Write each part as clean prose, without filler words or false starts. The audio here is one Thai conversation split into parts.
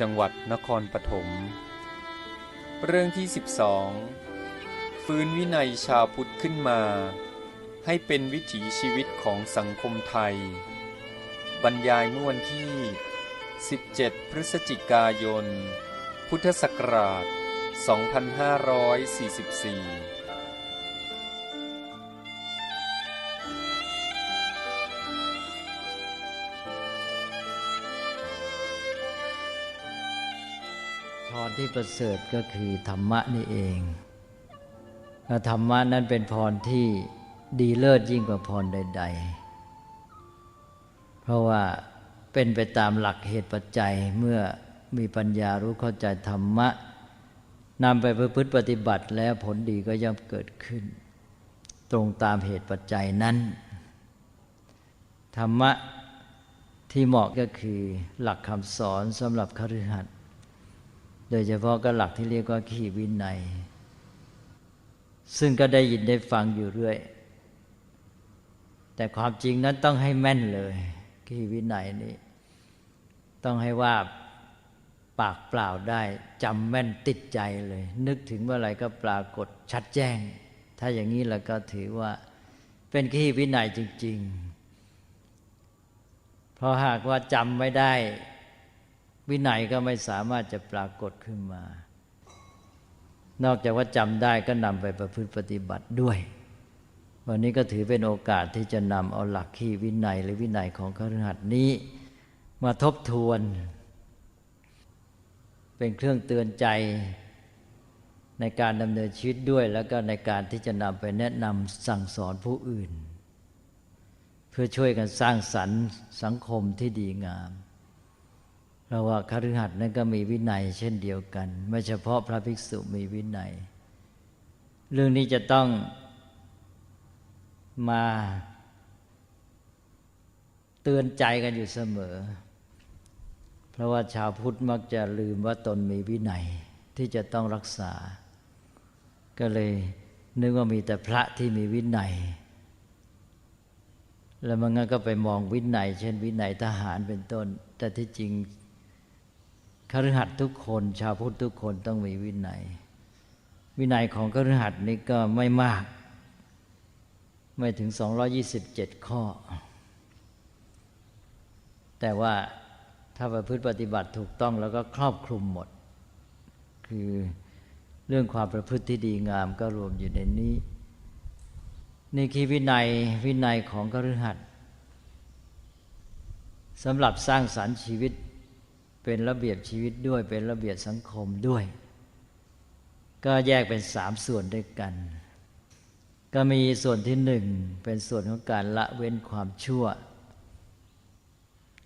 จังหวัดนครปฐมเรื่องที่12ฟื้นวินัยชาวพุทธขึ้นมาให้เป็นวิถีชีวิตของสังคมไทยบรรยายเมื่อวันที่17พฤศจิกายนพุทธศักราช2544พรที่ประเสริฐก็คือธรรมะนี่เองธรรมะนั้นเป็นพรที่ดีเลิศยิ่งกว่าพรใดๆเพราะว่าเป็นไปตามหลักเหตุปัจจัยเมื่อมีปัญญารู้เข้าใจธรรมะนำไปประพฤติปฏิบัติแล้วผลดีก็ย่อมเกิดขึ้นตรงตามเหตุปัจจัยนั้นธรรมะที่เหมาะก็คือหลักคำสอนสำหรับคฤหัสถ์โดยเฉพาะก็หลักที่เรียกว่าขีวินัยซึ่งก็ได้ยินได้ฟังอยู่เรื่อยแต่ความจริงนั้นต้องให้แม่นเลยขีวินัยนี้ต้องให้ว่าปากเปล่าได้จำแม่นติดใจเลยนึกถึงเมื่อไหร่ก็ปรากฏชัดแจ้งถ้าอย่างนี้แล้วก็ถือว่าเป็นขีวินัยจริงๆเพราะหากว่าจำไม่ได้วินัยก็ไม่สามารถจะปรากฏขึ้นมานอกจากว่าจำได้ก็นำไปประพฤติปฏิบัติด้วยวันนี้ก็ถือเป็นโอกาสที่จะนำเอาหลักขีวินัยหรือวินัยของคฤหัสถ์นี้มาทบทวนเป็นเครื่องเตือนใจในการดำเนินชีวิตด้วยแล้วก็ในการที่จะนำไปแนะนำสั่งสอนผู้อื่นเพื่อช่วยกันสร้างสรรค์สังคมที่ดีงามเพราะว่าคฤหัสถ์นั้นก็มีวินัยเช่นเดียวกันไม่เฉพาะพระภิกษุมีวินัยเรื่องนี้จะต้องมาเตือนใจกันอยู่เสมอเพราะว่าชาวพุทธมักจะลืมว่าตนมีวินัยที่จะต้องรักษาก็เลยนึกว่ามีแต่พระที่มีวินัยแล้วมันก็ไปมองวินัยเช่นวินัยทหารเป็นต้นแต่ที่จริงคฤหัสถ์ทุกคนชาวพุทธทุกคนต้องมีวินัยวินัยของคฤหัสถ์นี้ก็ไม่มากไม่ถึง227ข้อแต่ว่าถ้าประพฤติปฏิบัติถูกต้องแล้วก็ครอบคลุมหมดคือเรื่องความประพฤติที่ดีงามก็รวมอยู่ในนี้นี่คือวินัยของคฤหัสถ์สำหรับสร้างสรรค์ชีวิตเป็นระเบียบชีวิตด้วยเป็นระเบียบสังคมด้วยก็แยกเป็น3ส่วนด้วยกันก็มีส่วนที่1เป็นส่วนของการละเว้นความชั่ว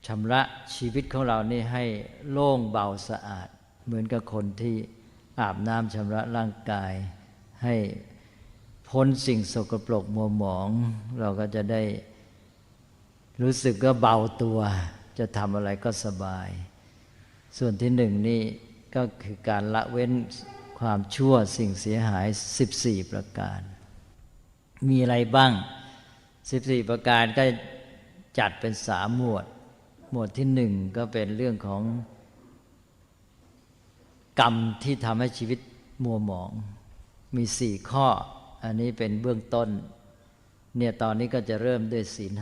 ชำระชีวิตของเรานี่ให้โล่งเบาสะอาดเหมือนกับคนที่อาบน้ำชำระร่างกายให้พ้นสิ่งสกปรกมัวหมองเราก็จะได้รู้สึกก็เบาตัวจะทำอะไรก็สบายส่วนที่1นี่ก็คือการละเว้นความชั่วสิ่งเสียหาย14ประการมีอะไรบ้าง14ประการก็จัดเป็น3หมวดที่1ก็เป็นเรื่องของกรรมที่ทำให้ชีวิตมัวหมองมี4ข้ออันนี้เป็นเบื้องต้นเนี่ยตอนนี้ก็จะเริ่มด้วยศีล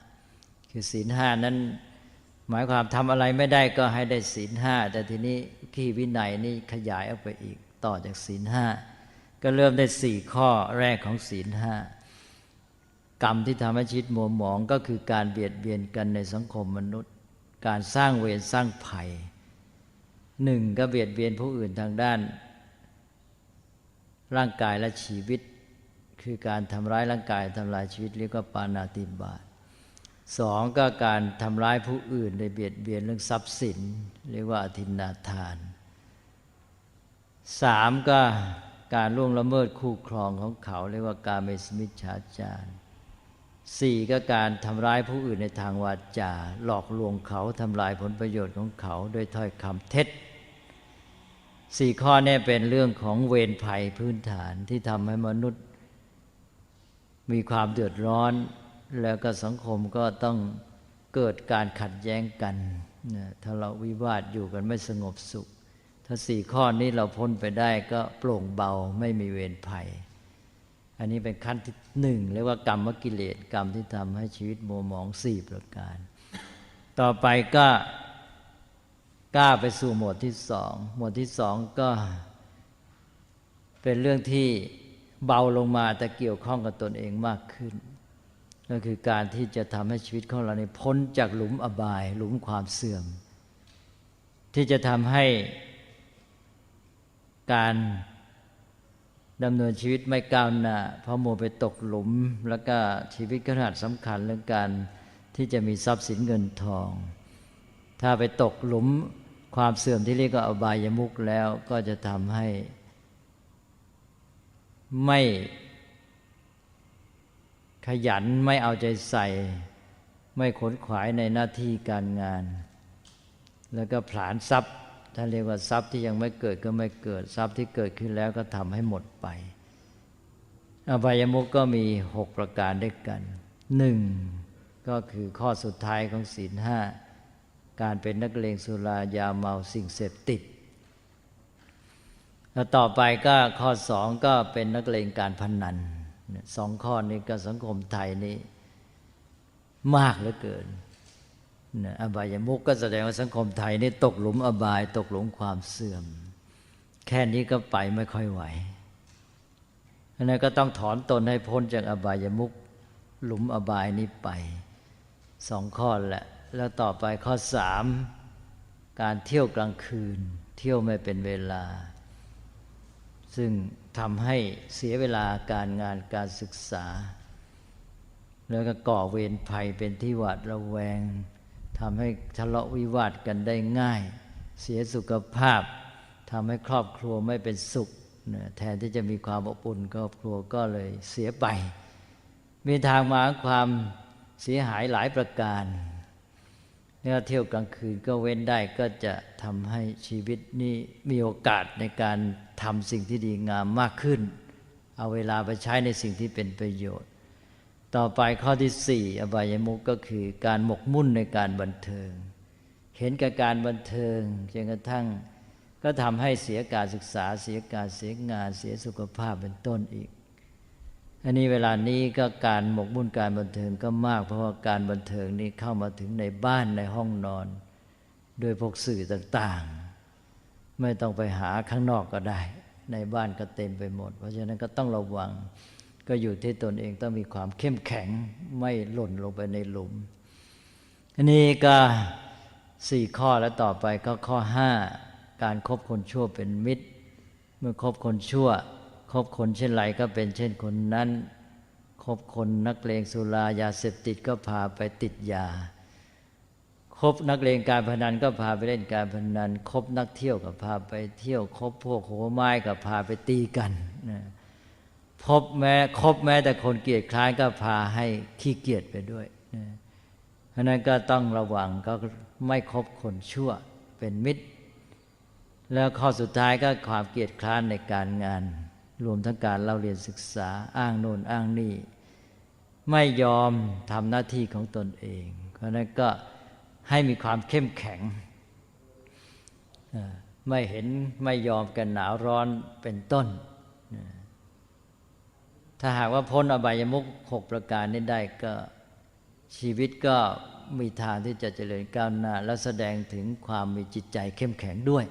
5คือศีล5นั้นหมายความทำอะไรไม่ได้ก็ให้ได้ศีล5แต่ทีนี้ขีวินัยนี่ขยายออกไปอีกต่อจากศีล5ก็เริ่มได้4ข้อแรกของศีล5กรรมที่ทำให้ชีวิตมัวหมองก็คือการเบียดเบียนกันในสังคมมนุษย์การสร้างเวรสร้างภัย1ก็เบียดเบียนผู้อื่นทางด้านร่างกายและชีวิตคือการทำร้ายร่างกายทำลายชีวิตเรียกว่าปาณาติบาต2ก็การทำร้ายผู้อื่นโดยเบียดเบียนเรื่องทรัพย์สินเรียกว่าอทินนาทาน3ก็การล่วงละเมิดคู่ครองของเขาเรียกว่ากาเมสมิจฉาจาร4ก็การทำร้ายผู้อื่นในทางวาจาหลอกลวงเขาทำลายผลประโยชน์ของเขาโดยถ้อยคำเท็จ4ข้อนี้เป็นเรื่องของเวรภัยพื้นฐานที่ทำให้มนุษย์มีความเดือดร้อนแล้วก็สังคมก็ต้องเกิดการขัดแย้งกัน ทะเลาะวิวาทอยู่กันไม่สงบสุขถ้า4 ข้อนี้เราพ้นไปได้ก็โปร่งเบาไม่มีเวรภัยอันนี้เป็นขั้นที่1เรียกว่ากรรมกิเลสกรรมที่ทำให้ชีวิตมัวหมอง4 ประการต่อไปก็ก้าวไปสู่หมวดที่2หมวดที่2ก็เป็นเรื่องที่เบาลงมาแต่เกี่ยวข้องกับตนเองมากขึ้นก็คือการที่จะทำให้ชีวิตของเราเนี่ยพ้นจากหลุมอบายหลุมความเสื่อมที่จะทำให้การดำเนินชีวิตไม่ก้าวหน้าเพราะมัวไปตกหลุมแล้วก็ชีวิตขนาดสำคัญเรื่องการที่จะมีทรัพย์สินเงินทองถ้าไปตกหลุมความเสื่อมที่เรียกว่าอบายมุขแล้วก็จะทำให้ไม่ขยันไม่เอาใจใส่ไม่ขนขวายในหน้าที่การงานแล้วก็ผลาญทรัพย์ท่านเรียกว่าทรัพย์ที่ยังไม่เกิดก็ไม่เกิดทรัพย์ที่เกิดขึ้นแล้วก็ทำให้หมดไปอบายมุขก็มี6 ประการด้วยกัน1ก็คือข้อสุดท้ายของศีล 5การเป็นนักเลงสุรายาเมาสิ่งเสพติดแล้วต่อไปก็ข้อ2ก็เป็นนักเลงการพนัน2 ข้อนี้ก็สังคมไทยนี่มากเหลือเกินอบายมุขก็แสดงว่าสังคมไทยนี่ตกหลุมอบายตกหลุมความเสื่อมแค่นี้ก็ไปไม่ค่อยไหวอันนั้นก็ต้องถอนตนให้พ้นจากอบายมุขหลุมอบายนี้ไป2 ข้อแหละแล้วต่อไปข้อ3การเที่ยวกลางคืนเที่ยวไม่เป็นเวลาซึ่งทำให้เสียเวลาการงานการศึกษาแล้วก็ก่อเวรภัยเป็นที่หวาดระแวงทำให้ทะเลาะวิวาทกันได้ง่ายเสียสุขภาพทำให้ครอบครัวไม่เป็นสุขแทนที่จะมีความอบอุ่นครอบครัวก็เลยเสียไปมีทางมาความเสียหายหลายประการเนี่ยเที่ยวกลางคืนก็เว้นได้ก็จะทำให้ชีวิตนี้มีโอกาสในการทำสิ่งที่ดีงามมากขึ้นเอาเวลาไปใช้ในสิ่งที่เป็นประโยชน์ต่อไปข้อที่4อบายมุขก็คือการหมกมุ่นในการบันเทิงเห็นกับการบันเทิงจนกระทั่งก็ทำให้เสียการศึกษาเสียการเสียงานเสียสุขภาพเป็นต้นอีกอันนี้เวลานี้ก็การหมกมุ่นการบันเทิงก็มากเพราะว่าการบันเทิงนี้เข้ามาถึงในบ้านในห้องนอนโดยพวกสื่อต่างๆไม่ต้องไปหาข้างนอกก็ได้ในบ้านก็เต็มไปหมดเพราะฉะนั้นก็ต้องระวังก็อยู่ที่ตนเองต้องมีความเข้มแข็งไม่หล่นลงไปในหลุมอันนี้ก็4 ข้อแล้วต่อไปก็ข้อ5การคบคนชั่วเป็นมิตรเมื่อคบคนชั่วคบคนเช่นไรก็เป็นเช่นคนนั้นคบคนนักเลงสุรายาเสพติดก็พาไปติดยาคบนักเลงการพนันก็พาไปเล่นการพนันคบนักเที่ยวก็พาไปเที่ยวคบพวกโหไม้ก็พาไปตีกันคบแม้แต่คนเกียจคร้านก็พาให้ขี้เกียจไปด้วยเพราะนั้นก็ต้องระวังก็ไม่คบคนชั่วเป็นมิตรแล้วข้อสุดท้ายก็ความเกียจคร้านในการงานรวมทั้งการเล่าเรียนศึกษาอ้างโน่นอ้างนี่ไม่ยอมทำหน้าที่ของตนเองเพราะนั้นก็ให้มีความเข้มแข็งไม่ยอมกันหนาวร้อนเป็นต้นถ้าหากว่าพ้นอบายมุข6 ประการนี้ได้ก็ชีวิตก็มีทางที่จะเจริญก้าวหน้าและแสดงถึงความมีจิตใจเข้มแข็งด้วย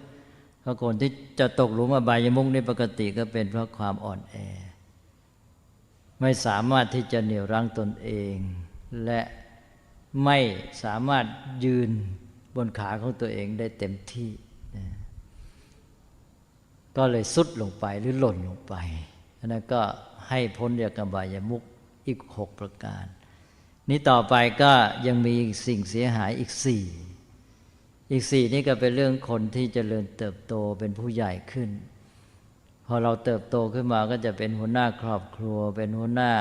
เพราะคนที่จะตกหลุมอบายมุขในปกติก็เป็นเพราะความอ่อนแอไม่สามารถที่จะเหนี่ยวรั้งตนเองและไม่สามารถยืนบนขาของตัวเองได้เต็มที่ก็เลยสุดลงไปหรือหล่นลงไปอันนั้นก็ให้พ้นจากอบายมุขอีก6 ประการนี้ต่อไปก็ยังมีสิ่งเสียหายอีก4นี่ก็เป็นเรื่องคนที่เจริญเติบโตเป็นผู้ใหญ่ขึ้นพอเราเติบโตขึ้นมาก็จะเป็นหัวหน้าครอบครัวเป็นหัวหน้า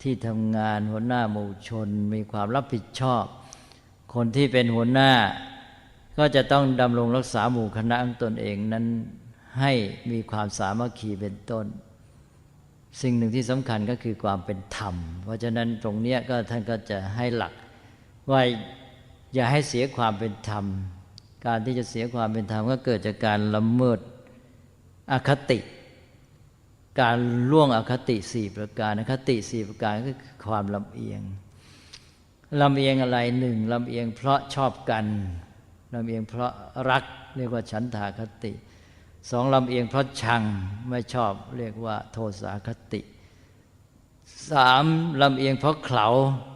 ที่ทำงานหัวหน้าหมู่ชนมีความรับผิดชอบคนที่เป็นหัวหน้าก็จะต้องดำรงรักษาหมู่คณะของตนเองนั้นให้มีความสามัคคีเป็นต้นสิ่งหนึ่งที่สำคัญก็คือความเป็นธรรมเพราะฉะนั้นตรงนี้ก็ท่านก็จะให้หลักว่า อย่าให้เสียความเป็นธรรมการที่จะเสียความเป็นธรรมก็เกิดจากการละเมิดอคติการล่วงอคติ4ประการอคติ4ประการก็คือความลำเอียงอะไรหนึ่งลำเอียงเพราะชอบกันลำเอียงเพราะรักเรียกว่าฉันทาคติสองลำเอียงเพราะชังไม่ชอบเรียกว่าโทสาคติสามลำเอียงเพราะเขลา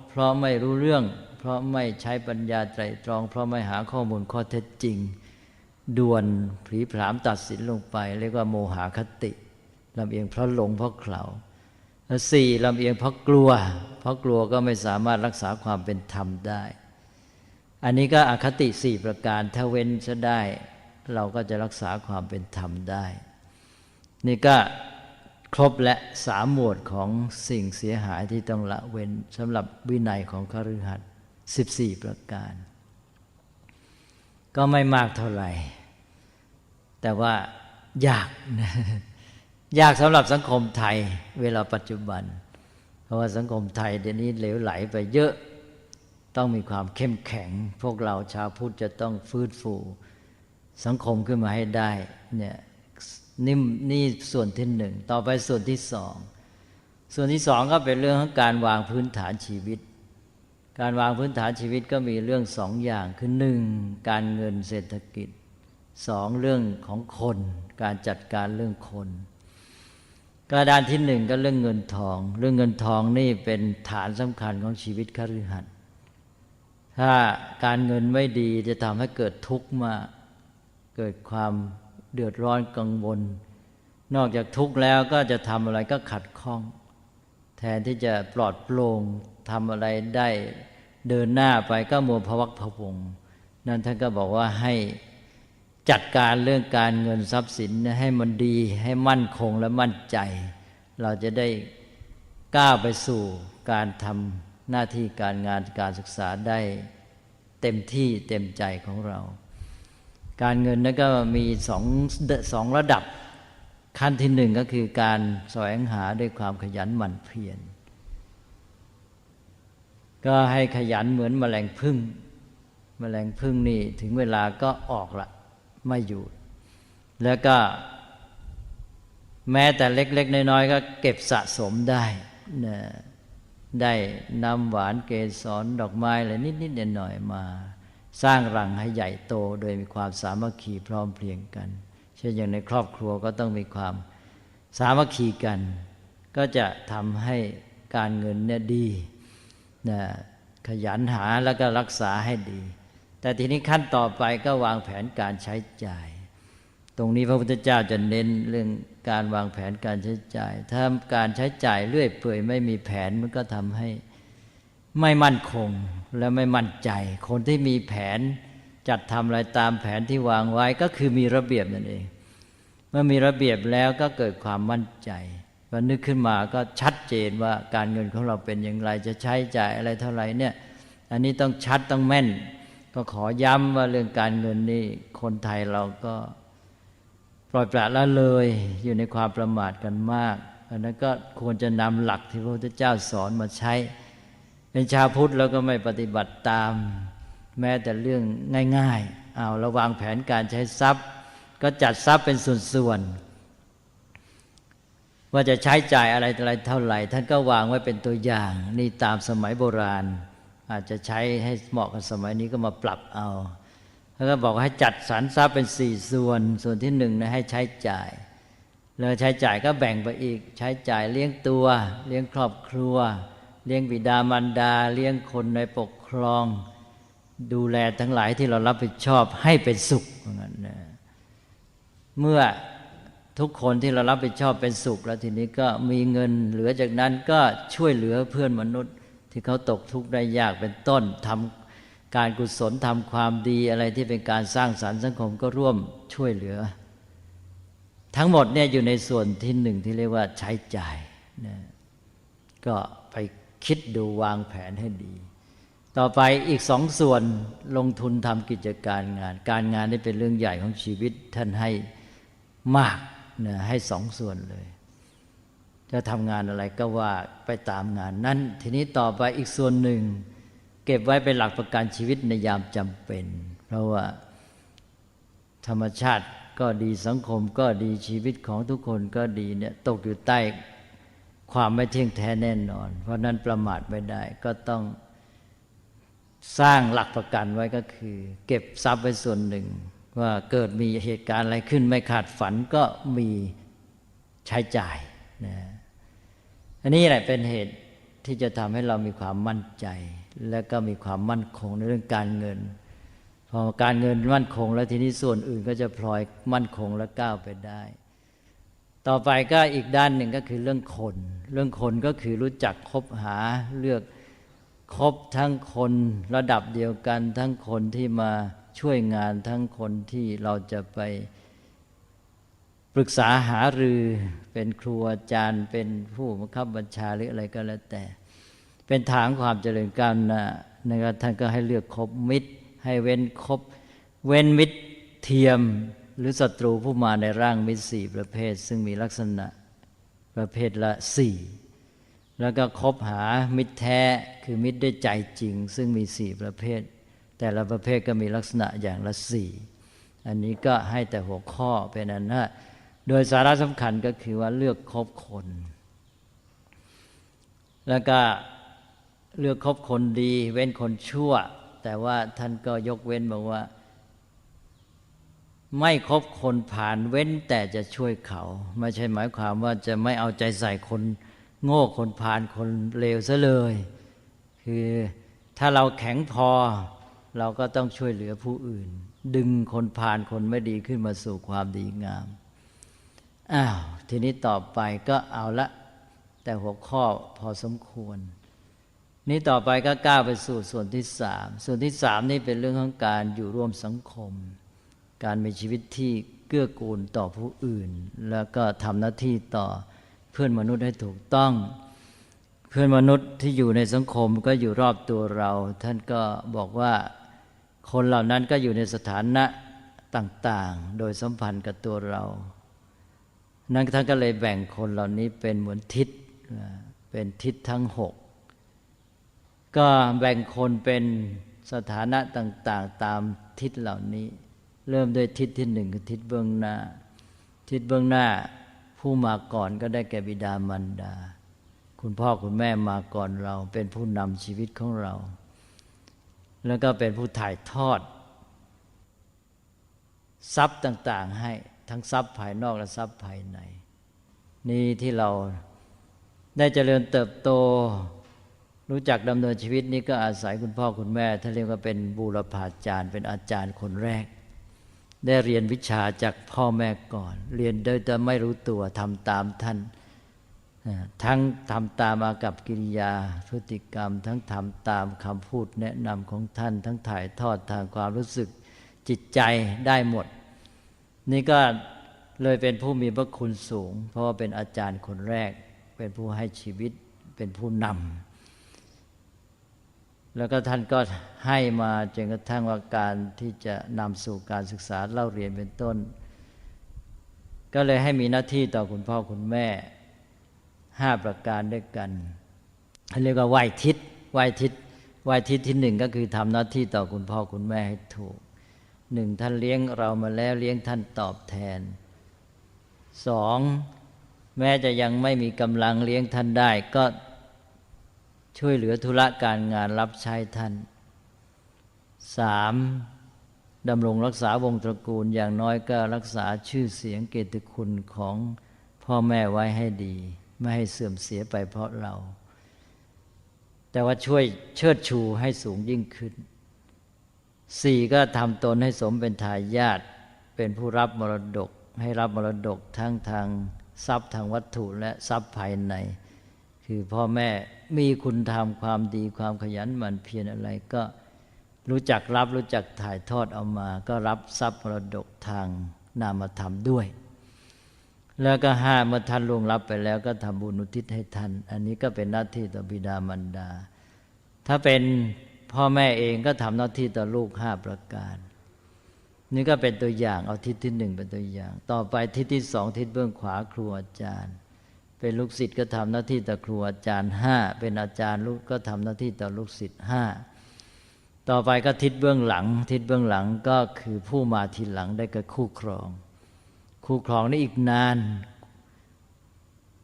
เพราะไม่รู้เรื่องเพราะไม่ใช้ปัญญาไตรตรองเพราะไม่หาข้อมูลข้อเท็จจริงด่วนผลีผลามตัดสินลงไปเรียกว่าโมหคติลำเอียงเพราะหลงเพราะเขลาสี่ลำเอียงเพราะกลัวก็ไม่สามารถรักษาความเป็นธรรมได้อันนี้ก็อคติ4ประการถ้าเว้นจะได้เราก็จะรักษาความเป็นธรรมได้นี่ก็ครบและ3หมวดของสิ่งเสียหายที่ต้องละเว้นสำหรับวินัยของคฤหัสถ์14ประการก็ไม่มากเท่าไหร่แต่ว่ายากนะยากสำหรับสังคมไทยเวลาปัจจุบันเพราะว่าสังคมไทยเดี๋ยวนี้เหลวไหลไปเยอะต้องมีความเข้มแข็งพวกเราชาวพุทธจะต้องฟื้นฟูสังคมขึ้นมาให้ได้เนี่ยนี่ส่วนที่หนึ่งต่อไปส่วนที่สองก็เป็นเรื่องของการวางพื้นฐานชีวิตการวางพื้นฐานชีวิตก็มีเรื่องสองอย่างคือหนึ่งการเงินเศรษฐกิจสองเรื่องของคนการจัดการเรื่องคนกระดานที่หนึ่งก็เรื่องเงินทองนี่เป็นฐานสำคัญของชีวิตคฤหัสถ์ถ้าการเงินไม่ดีจะทำให้เกิดทุกข์มากเกิดความเดือดร้อนกังวลนอกจากทุกข์แล้วก็จะทำอะไรก็ขัดข้องแทนที่จะปลอดโปร่งทำอะไรได้เดินหน้าไปก็มัวพะวักพะวงนั่นท่านก็บอกว่าให้จัดการเรื่องการเงินทรัพย์สินให้มันดีให้มั่นคงและมั่นใจเราจะได้ก้าวไปสู่การทำหน้าที่การงานการศึกษาได้เต็มที่เต็มใจของเราการเงินนั้นก็มีสองระดับขั้นที่หนึ่งก็คือการแสวงหาด้วยความขยันหมั่นเพียรก็ให้ขยันเหมือนแมลงผึ้งนี่ถึงเวลาก็ออกละไม่อยู่แล้วก็แม้แต่เล็กๆน้อยๆก็เก็บสะสมได้นะได้น้ำหวานเกสรดอกไม้อะไรนิดๆหน่อยๆมาสร้างรังให้ใหญ่โตโดยมีความสามัคคีพร้อมเพรียงกันเช่นอย่างในครอบครัวก็ต้องมีความสามัคคีกันก็จะทำให้การเงินเนี่ยดีนะขยันหาแล้วก็รักษาให้ดีแต่ทีนี้ขั้นต่อไปก็วางแผนการใช้จ่ายตรงนี้พระพุทธเจ้าจะเน้นเรื่องการวางแผนการใช้จ่ายถ้าการใช้จ่ายเรื่อยเปื่อยไม่มีแผนมันก็ทำให้ไม่มั่นคงและไม่มั่นใจคนที่มีแผนจัดทำอะไรตามแผนที่วางไว้ก็คือมีระเบียบนั่นเองเมื่อมีระเบียบแล้วก็เกิดความมั่นใจพอนึกขึ้นมาก็ชัดเจนว่าการเงินของเราเป็นอย่างไรจะใช้จ่ายอะไรเท่าไหร่เนี่ยอันนี้ต้องชัดต้องแม่นก็ขอย้ำว่าเรื่องการเงินนี่คนไทยเราก็ปล่อยปละละเลยอยู่ในความประมาทกันมากอันนั้นก็ควรจะนำหลักที่พระพุทธเจ้าสอนมาใช้เป็นชาวพุทธแล้วก็ไม่ปฏิบัติตามแม้แต่เรื่องง่ายๆเอาระวางแผนการใช้ทรัพย์ก็จัดทรัพย์เป็นส่วนๆว่าจะใช้จ่ายอะไรเท่าไหร่ท่านก็วางไว้เป็นตัวอย่างนี่ตามสมัยโบราณอาจจะใช้ให้เหมาะกับสมัยนี้ก็มาปรับเอาแล้วก็บอกให้จัดสรรทรัพย์เป็น4ส่วนที่1นะให้ใช้จ่ายแล้วใช้จ่ายก็แบ่งไปอีกใช้จ่ายเลี้ยงตัวเลี้ยงครอบครัวเลี้ยงบิดามารดาเลี้ยงคนในปกครองดูแลทั้งหลายที่เรารับผิดชอบให้เป็นสุขเหมือนกันนะเมื่อทุกคนที่เรารับผิดชอบเป็นสุขแล้วทีนี้ก็มีเงินเหลือจากนั้นก็ช่วยเหลือเพื่อนมนุษย์ที่เขาตกทุกข์ได้ยากเป็นต้นทำการกุศลทำความดีอะไรที่เป็นการสร้างสรรค์สังคมก็ร่วมช่วยเหลือทั้งหมดเนี่ยอยู่ในส่วนที่หนึ่งที่เรียกว่าใช้จ่ายนะก็ไปคิดดูวางแผนให้ดีต่อไปอีก2ส่วนลงทุนทำกิจการงานนี่เป็นเรื่องใหญ่ของชีวิตท่านให้มากนะให้2ส่วนเลยจะทำงานอะไรก็ว่าไปตามงานนั้นทีนี้ต่อไปอีกส่วนหนึ่งเ เก็บไว้เป็นหลักประกันชีวิตในยามจำเป็นเพราะว่าธรรมชาติก็ดีสังคมก็ดีชีวิตของทุกคนก็ดีเนี่ยตกอยู่ใต้ความไม่เที่ยงแท้แน่นอนเพราะนั้นประมาทไม่ได้ก็ต้องสร้างหลักประกันไว้ก็คือเก็บทรัพย์ไว้ส่วนหนึ่งว่าเกิดมีเหตุการณ์อะไรขึ้นไม่ขาดฝันก็มีใช้จ่ายนะอันนี้แหละเป็นเหตุที่จะทำให้เรามีความมั่นใจและก็มีความมั่นคงในเรื่องการเงินพอการเงินมั่นคงแล้วทีนี้ส่วนอื่นก็จะพลอยมั่นคงและก้าวไปได้ต่อไปก็อีกด้านหนึ่งก็คือเรื่องคนก็คือรู้จักคบหาเลือกคบทั้งคนระดับเดียวกันทั้งคนที่มาช่วยงานทั้งคนที่เราจะไปปรึกษาหารือเป็นครูอาจารย์เป็นผู้บังคับบัญชาหรืออะไรก็แล้วแต่เป็นทางความเจริญก้าวหน้านะครับท่านก็ให้เลือกคบมิตรให้เว้นมิตรเทียมหรือศัตรูผู้มาในร่างมิตร4ประเภทซึ่งมีลักษณะประเภทละ4แล้วก็คบหามิตรแท้คือมิตรด้วยใจจริงซึ่งมี4ประเภทแต่ละประเภทก็มีลักษณะอย่างละ4อันนี้ก็ให้แต่หัวข้อเป็นอันนะโดยสาระสำคัญก็คือว่าเลือกคบคนแล้วก็เลือกคบคนดีเว้นคนชั่วแต่ว่าท่านก็ยกเว้นบอกว่าไม่คบคนผ่านเว้นแต่จะช่วยเขาไม่ใช่หมายความว่าจะไม่เอาใจใส่คนโง่คนผ่านคนเลวซะเลยคือถ้าเราแข็งพอเราก็ต้องช่วยเหลือผู้อื่นดึงคนผ่านคนไม่ดีขึ้นมาสู่ความดีงามทีนี้ต่อไปก็เอาละแต่หัวข้อพอสมควรนี้ต่อไปก็ก้าวไปสู่ส่วนที่3นี่เป็นเรื่องของการอยู่ร่วมสังคมการมีชีวิตที่เกื้อกูลต่อผู้อื่นแล้วก็ทำหน้าที่ต่อเพื่อนมนุษย์ให้ถูกต้องเพื่อนมนุษย์ที่อยู่ในสังคมก็อยู่รอบตัวเราท่านก็บอกว่าคนเหล่านั้นก็อยู่ในสถานะต่างๆโดยสัมพันธ์กับตัวเรานั้นท่านก็เลยแบ่งคนเหล่านี้เป็นเหมือนทิศเป็นทิศทั้ง6ก็แบ่งคนเป็นสถานะต่างๆตามทิศเหล่านี้เริ่มด้วยทิศที่1คือทิศเบื้องหน้าทิศเบื้องหน้าผู้มาก่อนก็ได้แก่บิดามารดาคุณพ่อคุณแม่มาก่อนเราเป็นผู้นำชีวิตของเราแล้วก็เป็นผู้ถ่ายทอดทรัพย์ต่างๆให้ทั้งทรัพย์ภายนอกและทรัพย์ภายในนี่ที่เราได้เจริญเติบโตรู้จักดำเนินชีวิตนี้ก็อาศัยคุณพ่อคุณแม่ท่านเรียกว่าเป็นบูรพาจารย์เป็นอาจารย์คนแรกได้เรียนวิชาจากพ่อแม่ก่อนเรียนโดยแต่ไม่รู้ตัวทำตามท่านทั้งทำตามอากัปกิริยาพฤติกรรมทั้งทำตามคำพูดแนะนำของท่านทั้งถ่ายทอดทางความรู้สึกจิตใจได้หมดนี่ก็เลยเป็นผู้มีพระคุณสูงเพราะว่าเป็นอาจารย์คนแรกเป็นผู้ให้ชีวิตเป็นผู้นำแล้วก็ท่านก็ให้มาจนกระทั่งว่าการที่จะนำสู่การศึกษาเล่าเรียนเป็นต้นก็เลยให้มีหน้าที่ต่อคุณพ่อคุณแม่5ประการด้วยกันเรียกว่าไหว้ทิศที่1ก็คือทำหน้าที่ต่อคุณพ่อคุณแม่ให้ถูก1ท่านเลี้ยงเรามาแล้วเลี้ยงท่านตอบแทน2แม้จะยังไม่มีกำลังเลี้ยงท่านได้ก็ช่วยเหลือธุระการงานรับใช้ท่าน 3. ดำรงรักษาวงตระกูลอย่างน้อยก็รักษาชื่อเสียงเกียรติคุณของพ่อแม่ไว้ให้ดีไม่ให้เสื่อมเสียไปเพราะเราแต่ว่าช่วยเชิดชูให้สูงยิ่งขึ้น 4. ก็ทำตนให้สมเป็นทายาทเป็นผู้รับมรดกให้รับมรดกทั้งทางทรัพย์ทางวัตถุและทรัพย์ภายในคือพ่อแม่มีคุณธรรมความดีความขยันหมั่นเพียรอะไรก็รู้จักรับรู้จักถ่ายทอดเอามาก็รับทรัพย์มรดกทางนามธรรมด้วยแล้วก็5เมื่อท่านล่วงลับไปแล้วก็ทำบุญอุทิศให้ท่านอันนี้ก็เป็นหน้าที่ต่อบิดามารดาถ้าเป็นพ่อแม่เองก็ทำหน้าที่ต่อลูก5ประการนี่ก็เป็นตัวอย่างเอาทิศที่1เป็นตัวอย่างต่อไปทิศที่2ทิศเบื้องขวาครูอาจารย์เป็นลูกศิษย์ก็ทำหน้าที่ต่อครูอาจารย์5เป็นอาจารย์ลูกก็ทำหน้าที่ต่อลูกศิษย์5 ต่อไปก็ทิศเบื้องหลังทิศเบื้องหลังก็คือผู้มาทีหลังได้กับคู่ครองคู่ครองนี่อีกนาน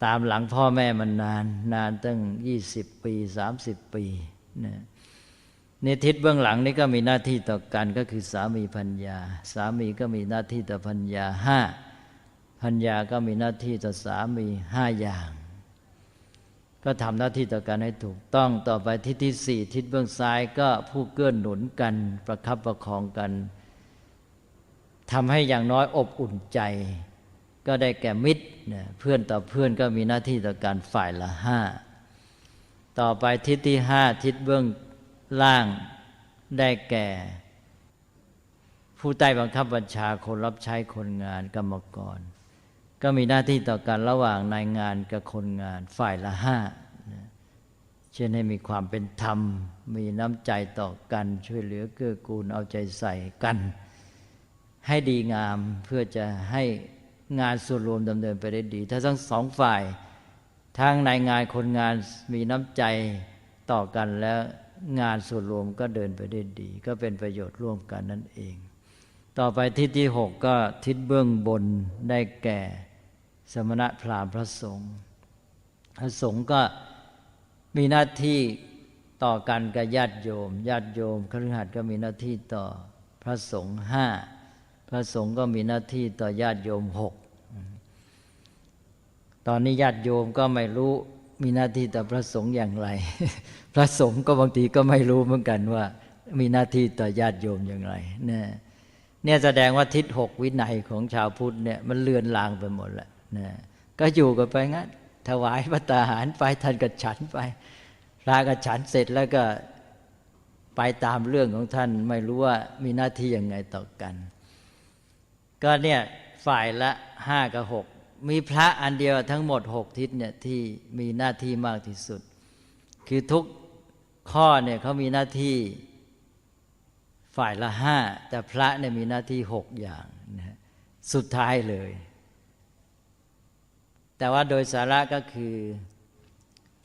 ตามหลังพ่อแม่มันนานตั้ง20 ปี30 ปีนี่ทิศเบื้องหลังนี่ก็มีหน้าที่ต่อกันก็คือสามีภรรยาสามีก็มีหน้าที่ต่อภรรยา5ภรรยาก็มีหน้าที่ต่อสามี5อย่างก็ทำหน้าที่ต่อกันให้ถูกต้องต่อไปทิศที่4ทิศเบื้องซ้ายก็ผู้เกื้อหนุนกันประคับประคองกันทำให้อย่างน้อยอบอุ่นใจก็ได้แก่มิตรเพื่อนต่อเพื่อนก็มีหน้าที่ต่อการฝ่ายละ5ต่อไปทิศที่5ทิศเบื้องล่างได้แก่ผู้ใต้บังคับบัญชาคนรับใช้คนงานกรรมกรก็มีหน้าที่ต่อกันระหว่างนายงานกับคนงานฝ่ายละ5เช่นให้มีความเป็นธรรมมีน้ำใจต่อกันช่วยเหลือเกื้อกูลเอาใจใส่กันให้ดีงามเพื่อจะให้งานส่วนรวมดำเนินไปได้ดีถ้าทั้งสองฝ่ายทั้งนายงานคนงานมีน้ำใจต่อกันแล้วงานส่วนรวมก็เดินไปได้ดีก็เป็นประโยชน์ร่วมกันนั่นเองต่อไปทิศที่6ก็ทิศเบื้องบนได้แก่สมณพราหมณ์พระสงฆ์พระสงฆ์ก็มีหน้าที่ต่อกันกับญาติโยมคฤหัสถ์ก็มีหน้าที่ต่อพระสงฆ์5พระสงฆ์ก็มีหน้าที่ต่อญาติโยม6ตอนนี้ญาติโยมก็ไม่รู้มีหน้าที่ต่อพระสงฆ์อย่างไร พระสงฆ์ก็บางทีก็ไม่รู้เหมือนกันว่ามีหน้าที่ต่อญาติโยมอย่างไรเนี่ยแสดงว่าทิศ6วินัยของชาวพุทธเนี่ยมันเลือนลางไปหมดแล้วก็อยู่กันไปงั้นถวายภัตตาหารไปท่านก็ฉันไปพระก็ฉันเสร็จแล้วก็ไปตามเรื่องของท่านไม่รู้ว่ามีหน้าที่ยังไงต่อกันก็เนี่ยฝ่ายละ5กับ6มีพระอันเดียวทั้งหมด6ทิศเนี่ยที่มีหน้าที่มากที่สุดคือทุกข้อเนี่ยเขามีหน้าที่ฝ่ายละ5แต่พระเนี่ยมีหน้าที่6อย่างนะสุดท้ายเลยแต่ว่าโดยสาระก็คือ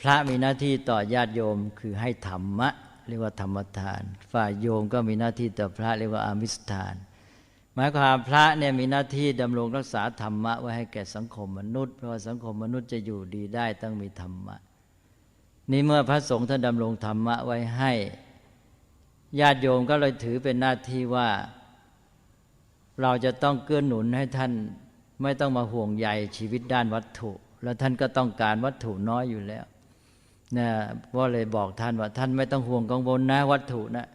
พระมีหน้าที่ต่อญาติโยมคือให้ธรรมะเรียกว่าธรรมทานฝ่ายโยมก็มีหน้าที่ต่อพระเรียกว่าอามิสทานหมายความพระเนี่ยมีหน้าที่ดำรงรักษาธรรมะไว้ให้แก่สังคมมนุษย์เพราะว่าสังคมมนุษย์จะอยู่ดีได้ต้องมีธรรมะนี่เมื่อพระสงฆ์ท่านดำรงธรรมะไว้ให้ญาติโยมก็เลยถือเป็นหน้าที่ว่าเราจะต้องเกื้อหนุนให้ท่านไม่ต้องมาห่วงใยชีวิตด้านวัตถุแล้วท่านก็ต้องการวัตถุน้อยอยู่แล้วนะว่าเลยบอกท่านว่าท่านไม่ต้องห่วงกังวลนะวัตถุนะ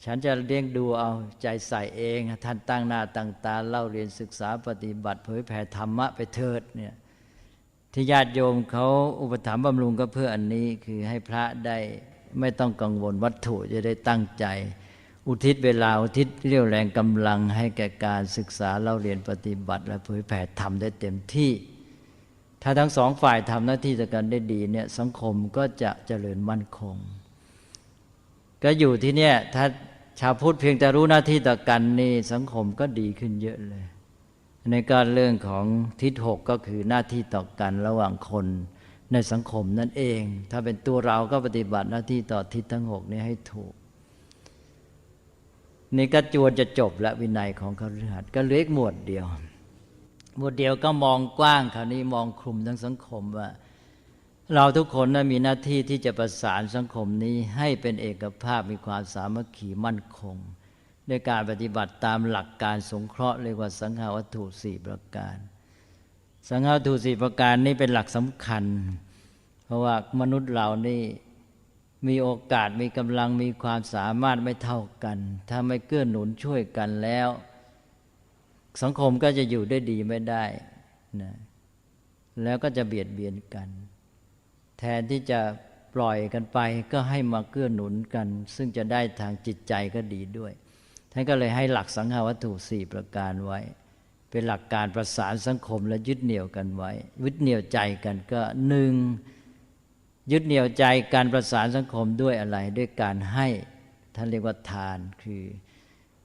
ฉันจะเลี้ยงดูเอาใจใส่เองท่านตั้งหน้าตั้งตาเล่าเรียนศึกษาปฏิบัติเผยแผ่ธรรมะไปเถิดเนี่ยที่ญาติโยมเขาอุปถัมภ์บำรุงก็เพื่ออันนี้คือให้พระได้ไม่ต้องกังวลวัตถุจะได้ตั้งใจอุทิศเวลาอุทิศเรี่ยวแรงกำลังให้แก่การศึกษาเล่าเรียนปฏิบัติและเผยแผ่ธรรมได้เต็มที่ถ้าทั้งสองฝ่ายทำหน้าที่ต่อกันได้ดีเนี่ยสังคมก็จะเจริญมั่นคงก็อยู่ที่เนี่ยถ้าชาวพุทธเพียงแต่รู้หน้าที่ต่อกันนี่สังคมก็ดีขึ้นเยอะเลยในการเรื่องของทิศ6ก็คือหน้าที่ต่อกันระหว่างคนในสังคมนั่นเองถ้าเป็นตัวเราก็ปฏิบัติหน้าที่ต่อทิศทั้ง6นี้ให้ถูกนี่ก็จวนจะจบและวินัยของคฤหัสถ์ก็เหลืออีกหมวดเดียวก็มองกว้างคราวนี้มองคลุมทั้งสังคมว่าเราทุกคนนะมีหน้าที่ที่จะประสานสังคมนี้ให้เป็นเอกภาพมีความสามัคคีมั่นคงด้วยการปฏิบัติตามหลักการสงเคราะห์เรียกว่าสังฆาวัตถุ4ประการสังฆาวัตถุ4ประการนี้เป็นหลักสำคัญเพราะว่ามนุษย์เรานี่มีโอกาสมีกำลังมีความสามารถไม่เท่ากันถ้าไม่เกื้อหนุนช่วยกันแล้วสังคมก็จะอยู่ได้ดีไม่ได้นะแล้วก็จะเบียดเบียนกันแทนที่จะปล่อยกันไปก็ให้มาเกื้อหนุนกันซึ่งจะได้ทางจิตใจก็ดีด้วยท่านก็เลยให้หลักสังฆาวัตถุ4ประการไว้เป็นหลักการประสานสังคมและยึดเหนี่ยวกันไว้ยึดเหนี่ยวใจกันก็1ยึดเหนี่ยวใจการประสานสังคมด้วยอะไรด้วยการให้ท่านเรียกว่าทานคือ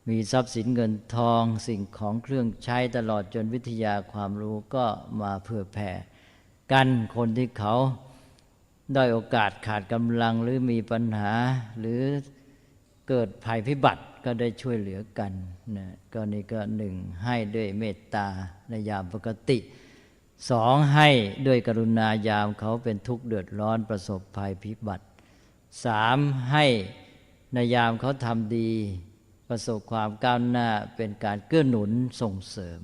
มีทรัพย์สินเงินทองสิ่งของเครื่องใช้ตลอดจนวิทยาความรู้ก็มาเผื่อแผ่กันคนที่เขาได้โอกาสขาดกำลังหรือมีปัญหาหรือ เกิดภัยพิบัติก็ได้ช่วยเหลือกันนะก็นี่ก็หนึ่งให้ด้วยเมตตาในยามปกติสองให้ด้วยกรุณายามเขาเป็นทุกข์เดือดร้อนประสบภัยพิบัติสามให้ในยามเขาทำดีประสบความก้าวหน้าเป็นการเกื้อหนุนส่งเสริม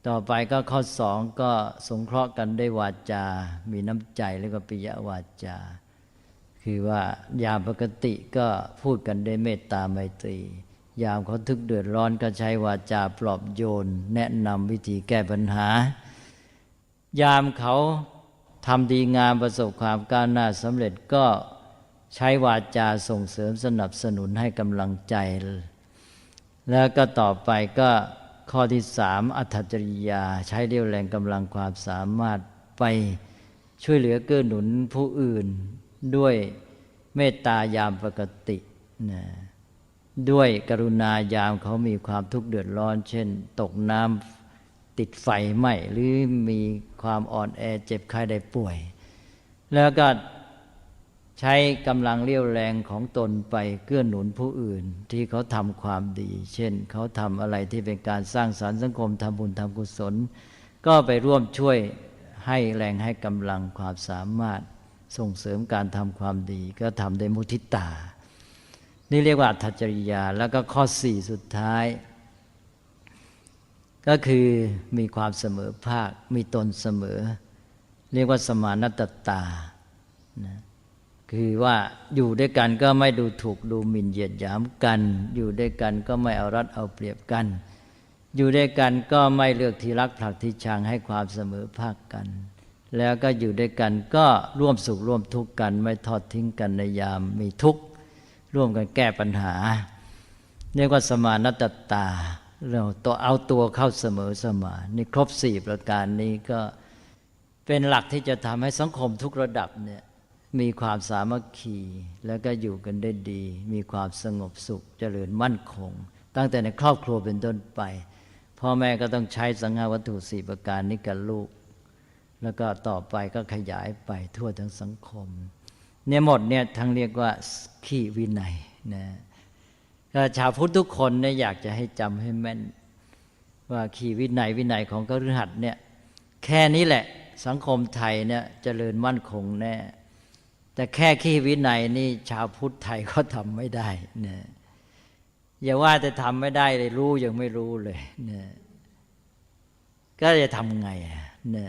ต่อไปก็ข้อสองก็สงเคราะห์กันด้วยวาจามีน้ำใจแล้วก็ปิยวาจาคือว่ายามปกติก็พูดกันด้วยเมตตาไมตรียามเขาทุกข์เดือดร้อนก็ใช้วาจาปลอบโยนแนะนำวิธีแก้ปัญหายามเขาทำดีงามประสบความก้าวหน้าสำเร็จก็ใช้วาจาส่งเสริมสนับสนุนให้กำลังใจแล้วก็ต่อไปก็ข้อที่สามอัตถจริยาใช้เรี่ยวแรงกำลังความสามารถไปช่วยเหลือเกื้อหนุนผู้อื่นด้วยเมตตายามปกตินะด้วยกรุณายามเขามีความทุกข์เดือดร้อนเช่นตกน้ำติดไฟไหม้หรือมีความอ่อนแอเจ็บไข้ได้ป่วยแล้วก็ใช้กำลังเรี่ยวแรงของตนไปเกื้อหนุนผู้อื่นที่เขาทำความดีเช่นเขาทำอะไรที่เป็นการสร้างสรรค์สังคมทำบุญทำกุศลก็ไปร่วมช่วยให้แรงให้กำลังความสามารถส่งเสริมการทำความดีก็ทำด้วยมุทิตานี่เรียกว่าอัตถจริยาแล้วก็ข้อสี่สุดท้ายก็คือมีความเสมอภาคมีตนเสมอเรียกว่าสมานัตตานะคือว่าอยู่ด้วยกันก็ไม่ดูถูกดูหมิ่นเหยียดหยามกันอยู่ด้วยกันก็ไม่เอารัดเอาเปรียบกันอยู่ด้วยกันก็ไม่เลือกที่รักผลักที่ชังให้ความเสมอภาคกันแล้วก็อยู่ด้วยกันก็ร่วมสุขร่วมทุกข์กันไม่ทอดทิ้งกันในยามมีทุกข์ร่วมกันแก้ปัญหาเรียกว่าสมานัตตาเราตัวเอาตัวเข้าเสมอสมานนี่ครบสี่ประการนี้ก็เป็นหลักที่จะทำให้สังคมทุกระดับเนี่ยมีความสามัคคีแล้วก็อยู่กันได้ดีมีความสงบสุขเจริญมั่นคงตั้งแต่ในครอบครัวเป็นต้นไปพ่อแม่ก็ต้องใช้สังฆวัตถุสี่ประการนี้กับลูกแล้วก็ต่อไปก็ขยายไปทั่วทั้งสังคมเนี่ยหมดเนี่ยทั้งเรียกว่าขีวินัยนะชาวพุทธทุกคนเนี่ยอยากจะให้จำให้แม่นว่าขีวินัยของคฤหัสถ์เนี่ยแค่นี้แหละสังคมไทยเนี่ยเจริญมั่นคงแน่แต่แค่ขีวินัยนี่ชาวพุทธไทยก็ทำไม่ได้นะอย่าว่าแต่ทำไม่ได้เลยรู้ยังไม่รู้เลยนะก็จะทำไงนะ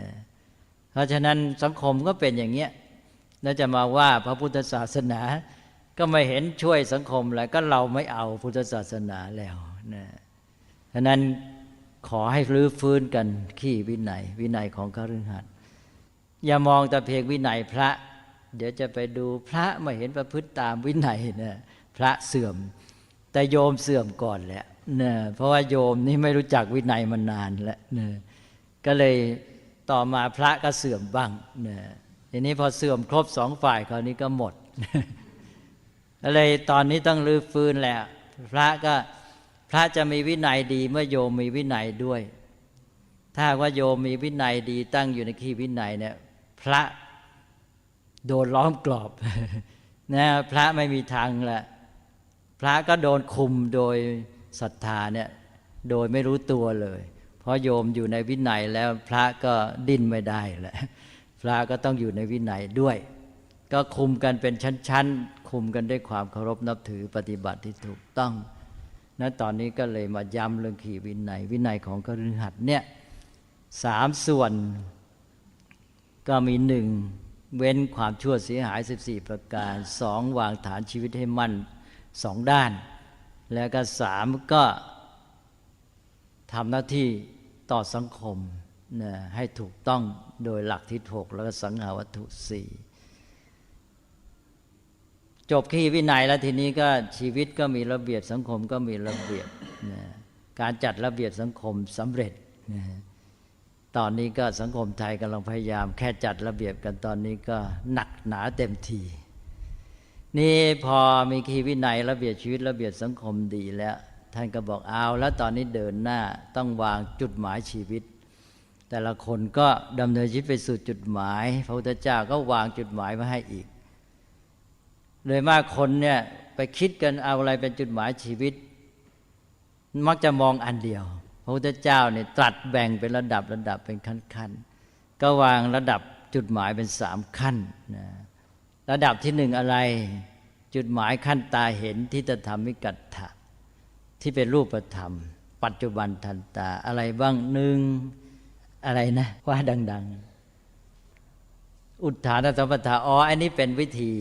เพราะฉะนั้นสังคมก็เป็นอย่างเงี้ยแล้วจะมาว่าพระพุทธศาสนาก็ไม่เห็นช่วยสังคมแล้วก็เราไม่เอาพุทธศาสนาแล้วนะฉะนั้นขอให้รื้อฟื้นกันขี้วินัยของคฤหัสถ์อย่ามองแต่เพียงวินัยพระเดี๋ยวจะไปดูพระไม่เห็นประพฤติตามวินัยนะพระเสื่อมแต่โยมเสื่อมก่อนแหละนะเพราะว่าโยมนี่ไม่รู้จักวินัยมานานแล้วนะก็เลยต่อมาพระก็เสื่อมบ้างนะทีนี้พอเสื่อมครบสองฝ่ายคราวนี้ก็หมดอะไรตอนนี้ต้องรื้อฟื้นแล้วพระจะมีวินัยดีเมื่อโยมมีวินัยด้วยถ้าว่าโยมมีวินัยดีตั้งอยู่ในขีวินัยเนี่ยพระโดนล้อมกรอบนะพระไม่มีทางละพระก็โดนคุมโดยศรัทธาเนี่ยโดยไม่รู้ตัวเลยเพราะโยมอยู่ในวินัยแล้วพระก็ดิ้นไม่ได้แหละพระก็ต้องอยู่ในวินัยด้วยก็คุมกันเป็นชั้นๆคุมกันด้วยความเคารพนับถือปฏิบัติที่ถูกต้องนั้นตอนนี้ก็เลยมาย้ำเรื่องขีวินัยของคฤหัสถ์เนี่ย3ส่วนก็มี1เว้นความชั่วเสียหาย14ประการ2วางฐานชีวิตให้มั่น2ด้านแล้วก็3ก็ทำหน้าที่ต่อสังคมนะให้ถูกต้องโดยหลักทิศ6แล้วก็สังฆวัตถุ4จบขีวินัยแล้วทีนี้ก็ชีวิตก็มีระเบียบสังคมก็มีระเบียบนะการจัดระเบียบสังคมสำเร็จนะตอนนี้ก็สังคมไทยกำลังพยายามแค่จัดระเบียบกันตอนนี้ก็หนักหนาเต็มทีนี่พอมีขีวินัยระเบียบชีวิตระเบียบสังคมดีแล้วท่านก็บอกเอาแล้วตอนนี้เดินหน้าต้องวางจุดหมายชีวิตแต่ละคนก็ดำเนินชีวิตไปสู่จุดหมายพระพุทธเจ้าก็วางจุดหมายมาให้อีกเลยมากคนเนี่ย ไปคิดกันเอาอะไรเป็นจุดหมายชีวิตมักจะมองอันเดียวพระพุทธเจ้าเนี่ยตรัสแบ่งเป็นระดับเป็นขั้นๆก็วางระดับจุดหมายเป็น3ขั้นนะระดับที่1อะไรจุดหมายขั้นตาเห็นทิฏฐธรรมิกัตถะที่เป็นรูปธรรมปัจจุบันทันตาอะไรบ้างหนึ่งอะไรนะว่าดังๆอุทธานสัมปทาอันนี้เป็นวิธี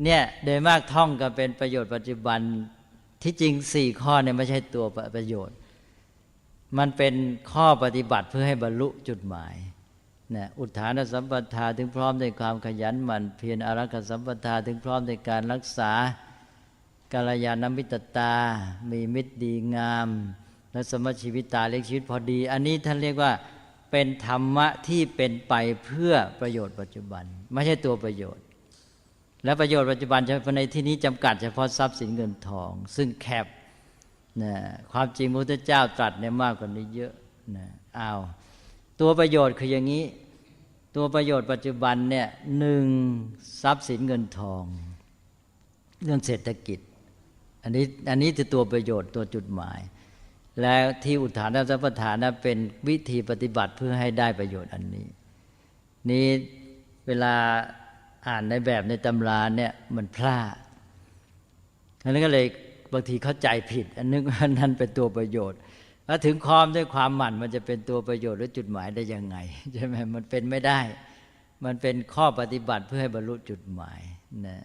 เนี่ยโดยมากท่องกันเป็นประโยชน์ปัจจุบันที่จริง4ข้อเนี่ยไม่ใช่ตัวประโยชน์มันเป็นข้อปฏิบัติเพื่อให้บรรลุจุดหมายนะอุทธานสัมปทาถึงพร้อมในความขยันหมั่นเพียรอารักขสัมปทาถึงพร้อมในการรักษากัลยาณมิตรตามีมิตรดีงามและสมชีวิตตาเลี้ยงชีวิตพอดีอันนี้ท่านเรียกว่าเป็นธรรมะที่เป็นไปเพื่อประโยชน์ปัจจุบันไม่ใช่ตัวประโยชน์และประโยชน์ปัจจุบันในที่นี้จำกัดเฉพาะทรัพย์สินเงินทองซึ่งแคบนะความจริงพระพุทธเจ้าตรัสเนี่ยมากกว่านี้เยอะนะตัวประโยชน์คืออย่างนี้ตัวประโยชน์ปัจจุบันเนี่ย1ทรัพย์สินเงินทองเรื่องเศรษฐกิจอันนี้คือตัวประโยชน์ตัวจุดหมายและที่อุทธานสัมปทานะเป็นวิธีปฏิบัติเพื่อให้ได้ประโยชน์อันนี้เวลาอ่านในแบบในตำราเนี่ยมันพลาดอันนั้นก็เลยบางทีเข้าใจผิดอันนึกว่านั้นเป็นตัวประโยชน์แล้วถึงความด้วยความหมั่นมันจะเป็นตัวประโยชน์หรือจุดหมายได้ยังไงใช่ไหมมันเป็นไม่ได้มันเป็นข้อปฏิบัติเพื่อให้บรรลุจุดหมายนะ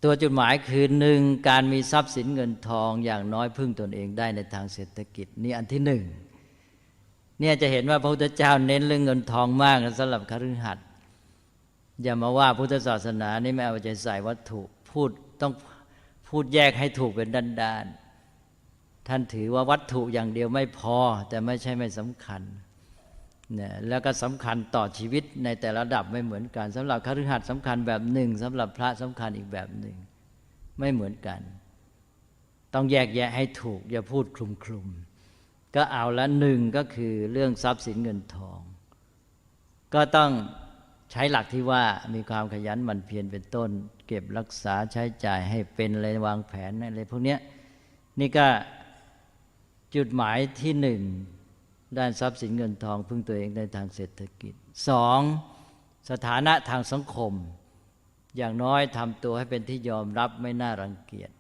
ตัวจุดหมายคือ1การมีทรัพย์สินเงินทองอย่างน้อยพึ่งตนเองได้ในทางเศรษฐกิจนี่อันที่1เนี่ยจะเห็นว่าพระพุทธเจ้าเน้นเรื่องเงินทองมากสำหรับคฤหัสถ์อย่ามาว่าพุทธศาสนานี่ไม่เอาใจใส่วัตถุต้องพูดแยกให้ถูกเป็นด้านๆท่านถือว่าวัตถุอย่างเดียวไม่พอแต่ไม่ใช่ไม่สำคัญเนี่ยแล้วก็สำคัญต่อชีวิตในแต่ละระดับไม่เหมือนกันสำหรับคฤหัสถ์สำคัญแบบหนึ่งสำหรับพระสำคัญอีกแบบหนึ่งไม่เหมือนกันต้องแยกแยะให้ถูกอย่าพูดคลุมๆก็เอาละ1ก็คือเรื่องทรัพย์สินเงินทองก็ต้องใช้หลักที่ว่ามีความขยันหมั่นเพียรเป็นต้นเก็บรักษาใช้จ่ายให้เป็นอะไรวางแผนอะไรพวกนี้นี่ก็จุดหมายที่1ด้านทรัพย์สินเงินทองพึ่งตัวเองในทางเศรษฐกิจ2สถานะทางสังคมอย่างน้อยทำตัวให้เป็นที่ยอมรับไม่น่ารังเกียจ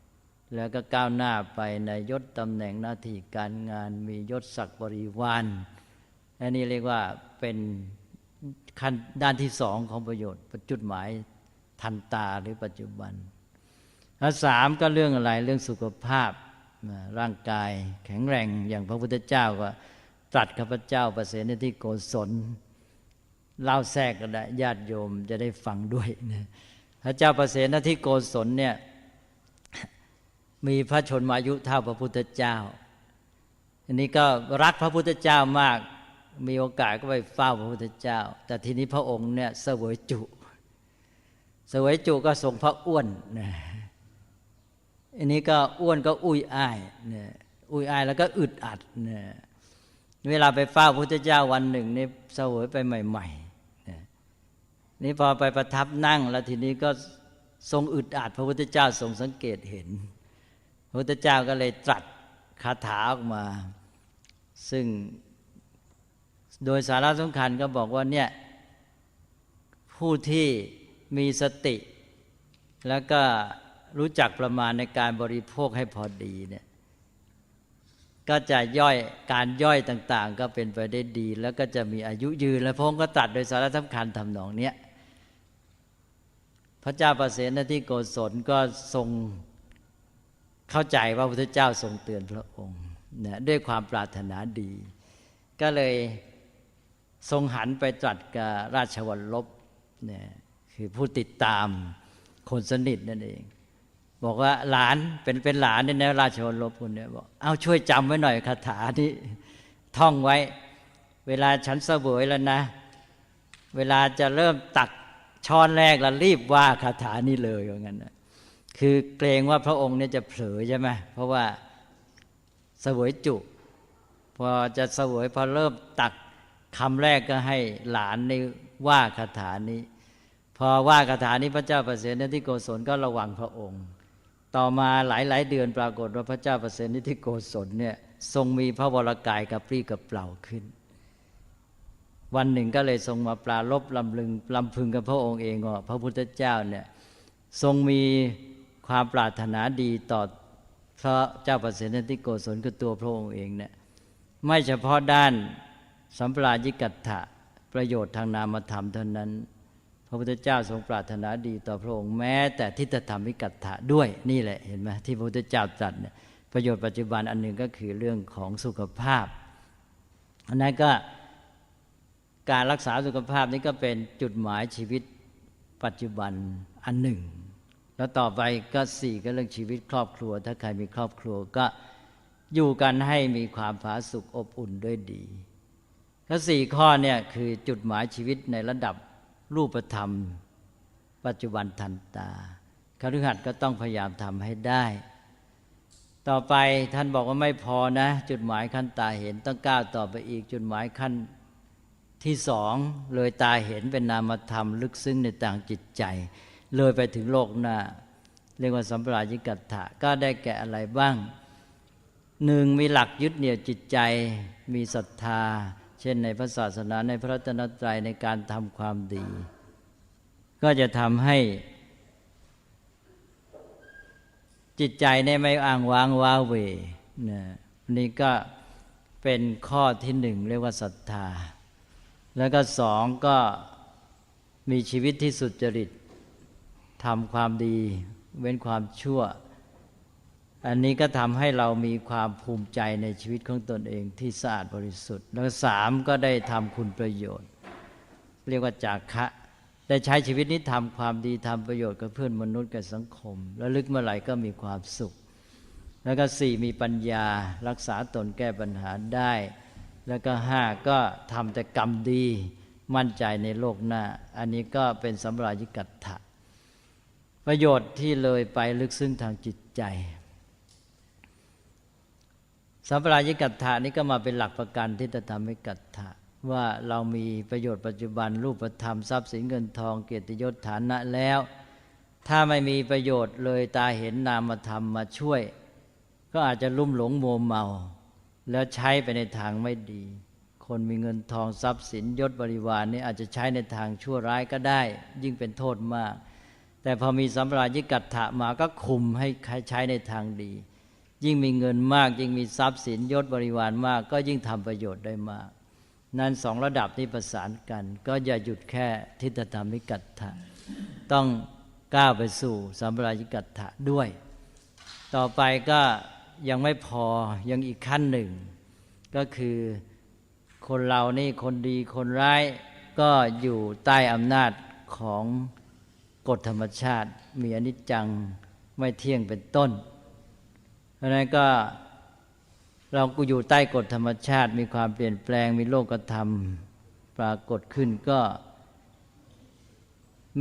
แล้วก็ก้าวหน้าไปในยศตำแหน่งหน้าที่การงานมียศศักดิ์บริวารอันนี้เรียกว่าเป็นขั้นด้านที่2ของประโยชน์จุดหมายทันตาหรือปัจจุบันแล้ว3ก็เรื่องอะไรเรื่องสุขภาพร่างกายแข็งแรงอย่างพระพุทธเจ้าก็ตรัสข้าพเจ้าประเสนที่โกศลเล่าแทรกก็ได้ญาติโยมจะได้ฟังด้วยนะพระเจ้าประเสนที่โกศลเนี่ยมีพระชนมายุเท่าพระพุทธเจ้าอันนี้ก็รักพระพุทธเจ้ามากมีโอกาสก็ไปเฝ้าพระพุทธเจ้าแต่ทีนี้พระองค์เนี่ยเสวยจุก็ทรงพระอ้วนนะอันนี้ก็อ้วนก็อุ้ยอ้ายเนี่ยอุ้ยอ้ายแล้วก็อึดอัดเนี่ยเวลาไปเฝ้าพระพุทธเจ้าวันหนึ่งนี่เสวยไปใหม่ๆเนี่ยนี่พอไปประทับนั่งแล้วทีนี้ก็ทรงอึดอัดพระพุทธเจ้าทรงสังเกตเห็นพระพุทธเจ้าก็เลยตรัสคาถาออกมาซึ่งโดยสาระสำคัญก็บอกว่าเนี่ยผู้ที่มีสติแล้วก็รู้จักประมาณในการบริโภคให้พอดีเนี่ยก็จะการย่อยต่างๆก็เป็นไปได้ดีแล้วก็จะมีอายุยืนและพระองค์ก็ตรัสโดยสาระสำคัญทำนองเนี้ยพระเจ้าประเสนที่โกศลก็ทรงเข้าใจว่าพระพุทธเจ้าทรงเตือนพระองค์เนี่ยด้วยความปรารถนาดีก็เลยทรงหันไปตรัสกับราชวัลลบเนี่ยคือผู้ติดตามคนสนิทนั่นเองบอกว่าหลานเป็นหลานเนี่ยนะราชวัลลบคนเนี่ยบอกเอาช่วยจำไว้หน่อยคาถานี้ท่องไว้เวลาฉันเสวยแล้วนะเวลาจะเริ่มตักช้อนแรกแล้วรีบว่าคาถานี้เลยว่างั้นนะคือเกรงว่าพระองค์เนี่ยจะเผลอใช่ไหมเพราะว่าเสวยจุพอจะเสวยพอเริ่มตักคำแรกก็ให้หลานในว่าคาถานี้พอว่าคาถานี้พระเจ้าประเสนที่โกศลก็ระวังพระองค์ ต่อมาหลายเดือนปรากฏว่าพระเจ้าประเสนิธิโกศลเนี่ยทรงมีพระวรกายกระปรี้กระเปร่าขึ้นวันหนึ่งก็เลยทรงมาปราลบลำพึงกับพระองค์เองว่าพระพุทธเจ้าเนี่ยทรงมีความปรารถนาดีต่อพระเจ้าประเสนิธิโกศลคือตัวพระองค์เองเนี่ยไม่เฉพาะด้านสัมปรายิกัตถะประโยชน์ทางนามธรรมเท่านั้นพระพุทธเจ้าทรงปรารถนาดีต่อพระองค์แม้แต่ทิฏฐธรรมวิกัตถะด้วยนี่แหละเห็นไหมที่พระพุทธเจ้าตรัสเนี่ยประโยชน์ปัจจุบันอันหนึ่งก็คือเรื่องของสุขภาพอันนั้นก็การรักษาสุขภาพนี้ก็เป็นจุดหมายชีวิตปัจจุบันอันหนึ่งแล้วต่อไปก็4ก็เรื่องชีวิตครอบครัวถ้าใครมีครอบครัวก็อยู่กันให้มีความผาสุกอบอุ่นด้วยดีก็4ข้อเนี่ยคือจุดหมายชีวิตในระดับรูปธรรมปัจจุบันทันตาคฤหัสถ์ก็ต้องพยายามทำให้ได้ต่อไปท่านบอกว่าไม่พอนะจุดหมายขั้นตาเห็นต้องก้าวต่อไปอีกจุดหมายขั้นที่2เลยตาเห็นเป็นนามธรรมลึกซึ้งในทางจิตใจเลยไปถึงโลกหน้าเรียกว่าสัมปรายิกัตถะก็ได้แก่อะไรบ้าง1มีหลักยึดเหนี่ยวจิตใจมีศรัทธาเช่นในพระศาสนาในพระรัตนตรัยในการทำความดีก็จะทำให้จิตใจเนี่ยไม่อ้างว้างว้าเหวนี่ก็เป็นข้อที่1เรียกว่าศรัทธาแล้วก็2ก็มีชีวิตที่สุจริตทำความดีเว้นความชั่วอันนี้ก็ทำให้เรามีความภูมิใจในชีวิตของตนเองที่สะอาดบริสุทธิ์แล้ว3ก็ได้ทำคุณประโยชน์เรียกว่าจาคะได้ใช้ชีวิตนี้ทำความดีทำประโยชน์กับเพื่อนมนุษย์กับสังคมแล้วลึกเมื่อไหร่ก็มีความสุขแล้วก็4มีปัญญารักษาตนแก้ปัญหาได้แล้วก็5ก็ทำแต่กรรมดีมั่นใจในโลกหน้าอันนี้ก็เป็นสัมปรายิกัตถะประโยชน์ที่เลยไปลึกซึ้งทางจิตใจสัมปรายิกัตถะนี้ก็มาเป็นหลักประกันทิฏฐธรรมวิกัตถะว่าเรามีประโยชน์ปัจจุบันรูปธรรมทรัพย์สินเงินทองเกียรติยศฐานะแล้วถ้าไม่มีประโยชน์เลยตาเห็นนามธรรมมาช่วยก็อาจจะลุ่มหลงมัวเมาแล้วใช้ไปในทางไม่ดีคนมีเงินทองทรัพย์สินยศบริวารนี่อาจจะใช้ในทางชั่วร้ายก็ได้ยิ่งเป็นโทษมากแต่พอมีสัมปรายิกัตถะมาก็คุมให้ใช้ในทางดียิ่งมีเงินมากยิ่งมีทรัพย์สินยศบริวารมากก็ยิ่งทำประโยชน์ได้มากนั้น2ระดับนี้ประสานกันก็อย่าหยุดแค่ทิฏฐธรรมวิกัตถะต้องก้าวไปสู่สัมปรายิกัตถะด้วยต่อไปก็ยังไม่พอยังอีกขั้นหนึ่งก็คือคนเรานี่คนดีคนร้ายก็อยู่ใต้อำนาจของกฎธรรมชาติมีอนิจจังไม่เที่ยงเป็นต้นเพราะนั้นก็เราก็อยู่ใต้กฎธรรมชาติมีความเปลี่ยนแปลงมีโลกธรรมปรากฏขึ้นก็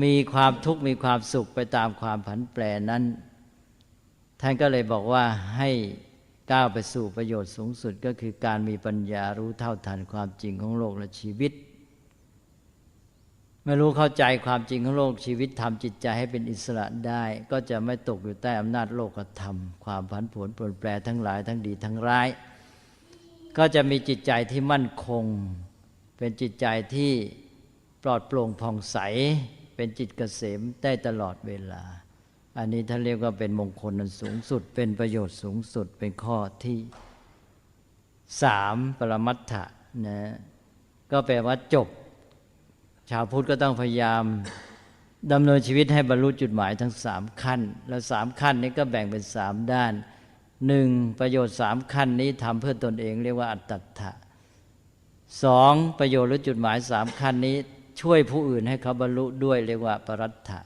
มีความทุกข์มีความสุขไปตามความผันแปรนั้นท่านก็เลยบอกว่าให้ก้าวไปสู่ประโยชน์สูงสุดก็คือการมีปัญญารู้เท่าทันความจริงของโลกและชีวิตไม่รู้เข้าใจความจริงของโลกชีวิตทำจิตใจให้เป็นอิสระได้ก็จะไม่ตกอยู่ใต้อำนาจโลกธรรมความผันผวนเปลี่ยนแปลงทั้งหลายทั้งดีทั้งร้ายก็จะมีจิตใจที่มั่นคงเป็นจิตใจที่ปลอดโปร่งผ่องใสเป็นจิตเกษมได้ตลอดเวลาอันนี้ท่านเรียกว่าเป็นมงคลอันสูงสุดเป็นประโยชน์สูงสุดเป็นข้อที่3ปรมัตถะนะก็แปลว่าจบชาวพุทธก็ต้องพยายามดำเนินชีวิตให้บรรลุจุดหมายทั้ง3ขั้นแล้ว3ขั้นนี้ก็แบ่งเป็น3ด้าน1ประโยชน์3ขั้นนี้ทำเพื่อตนเองเรียกว่าอัตตัฏฐะ2ประโยชน์หรือจุดหมาย3ขั้นนี้ช่วยผู้อื่นให้เขาบรรลุด้วยเรียกว่าปรัตถะ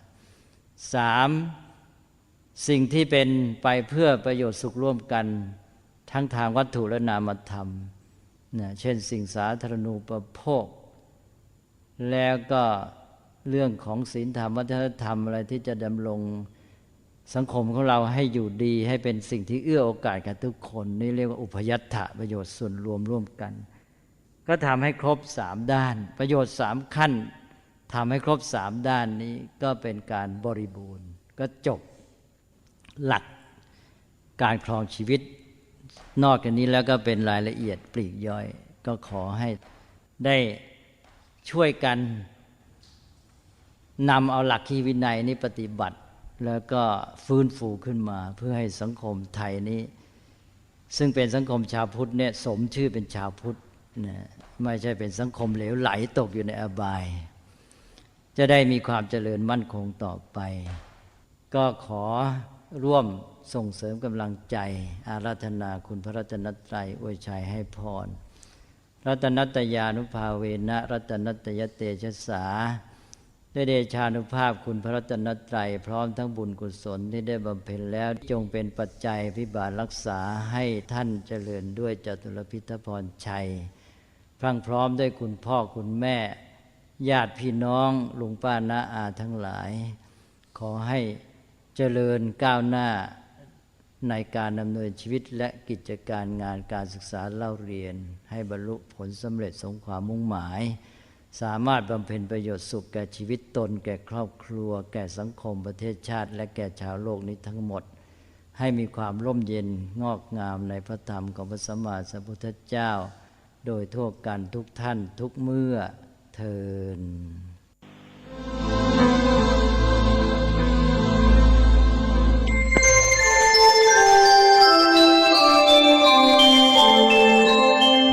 3สิ่งที่เป็นไปเพื่อประโยชน์สุขร่วมกันทั้งทางวัตถุและนามธรรมนะเช่นสิ่งสาธารณูปโภคแล้วก็เรื่องของศีลธรรมวัฒนธรรมอะไรที่จะดำรงสังคมของเราให้อยู่ดีให้เป็นสิ่งที่เอื้อโอกาสกับทุกคนนี่เรียกว่าอุพยัตถะประโยชน์ส่วนรวมร่วมกันก็ทำให้ครบ3ด้านประโยชน์3ขั้นทำให้ครบ3ด้านนี้ก็เป็นการบริบูรณ์ก็จบหลัก การครองชีวิตนอกจากนี้แล้วก็เป็นรายละเอียดปลีกย่อย ก็ขอให้ได้ช่วยกันนำเอาหลักคีวินัยนี้ปฏิบัติแล้วก็ฟื้นฟูขึ้นมาเพื่อให้สังคมไทยนี้ซึ่งเป็นสังคมชาวพุทธเนี่ยสมชื่อเป็นชาวพุทธนะไม่ใช่เป็นสังคมเหลวไหลตกอยู่ในอบายจะได้มีความเจริญมั่นคงต่อไปก็ขอร่วมส่งเสริมกำลังใจอาราธนาคุณพระรัตนตรัยอวยชัยให้พรรัตนัตยานุภาเวนะรัตนัตยเตชะสาด้วยเดชานุภาพคุณพระรัตนตรัยพร้อมทั้งบุญกุศลที่ได้บำเพ็ญแล้วจงเป็นปัจจัยพิบาลรักษาให้ท่านเจริญด้วยจตุรพิทพรชัยพรั่งพร้อมด้วยคุณพ่อคุณแม่ญาติพี่น้องลุงป้าน้าอาทั้งหลายขอให้เจริญก้าวหน้าในการดำเนินชีวิตและกิจการงานการศึกษาเล่าเรียนให้บรรลุผลสำเร็จสมความมุ่งหมายสามารถบำเพ็ญประโยชน์สุขแก่ชีวิตตนแก่ครอบครัวแก่สังคมประเทศชาติและแก่ชาวโลกนี้ทั้งหมดให้มีความร่มเย็นงอกงามในพระธรรมของพระสัมมาสัมพุทธเจ้าโดยทั่วกันทุกท่านทุกเมื่อเทอญ